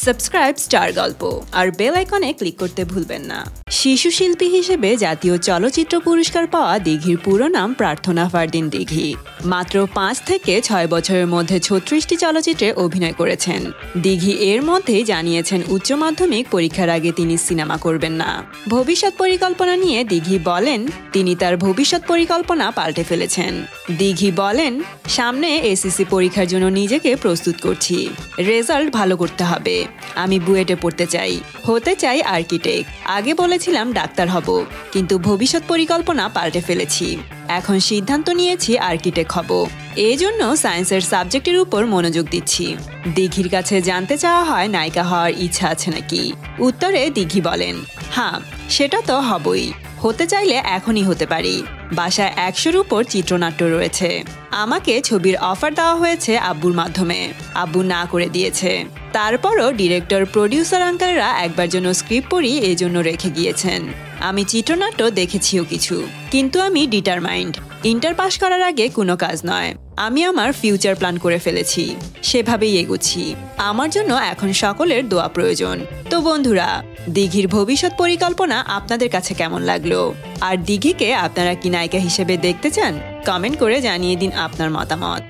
Subscribe star গল্প আর bell আইকনে click করতে ভুলবেন না। শিশু শিল্পী হিসেবে জাতীয় চলচ্চিত্র পুরস্কার পাওয়া দিঘির পুরো নাম প্রার্থনা ফারদিন দিঘি। মাত্র ৫ থেকে ৬ বছরের মধ্যে ৩৬টি চলচ্চিত্রে অভিনয় করেছেন। দিঘি এর মধ্যে জানিয়েছেন উচ্চ মাধ্যমিক পরীক্ষার আগে তিনি সিনেমা করবেন না। ভবিষ্যৎ পরিকল্পনা নিয়ে দিঘি বলেন তিনি তার ভবিষ্যৎ পরিকল্পনা পাল্টে ফেলেছেন। দিঘি বলেন, সামনে এসএসসি পরীক্ষার জন্য নিজেকে প্রস্তুত করছি। রেজাল্ট ভালো করতে হবে। আমি বুয়েটে পড়তে চাই, হতে চাই আর্কিটেক্ট। আগে বলেছিলাম ডাক্তার হব, কিন্তু ভবিষ্যৎ পরিকল্পনা পাল্টে ফেলেছি। এখন সিদ্ধান্ত নিয়েছি আর্কিটেক্ট হব। এই জন্য সায়েন্সের সাবজেক্টের উপর মনোযোগ দিচ্ছি। দিঘির কাছে জানতে চাওয়া হয় নায়িকা হওয়ার ইচ্ছা আছে নাকি। উত্তরে দিঘি বলেন, হ্যাঁ, সেটা তো হবই। হতে চাইলে এখনই হতে পারি। বাসায় ১০০-র উপর চিত্রনাট্য রয়েছে। আমাকে ছবির অফার দেওয়া হয়েছে আব্বুর মাধ্যমে। আব্বু না করে দিয়েছে। তারপরও ডিরেক্টর প্রডিউসার আঙ্কেলরা একবার জন্য স্ক্রিপ্ট পড়ি এই জন্য রেখে গিয়েছেন। আমি চিত্রনাট্য দেখেছিও কিছু, কিন্তু আমি ডিটারমাইন্ড। ইন্টার পাস করার আগে কোনো কাজ নয়। আমি আমার ফিউচার প্ল্যান করে ফেলেছি, সেভাবেই এগোচ্ছি। আমার জন্য এখন সকলের দোয়া প্রয়োজন। তো বন্ধুরা, দিঘির ভবিষ্যৎ পরিকল্পনা আপনাদের কাছে কেমন লাগলো? আর দিঘিকে আপনারা কি নায়িকা হিসেবে দেখতে চান? কমেন্ট করে জানিয়ে দিন আপনার মতামত।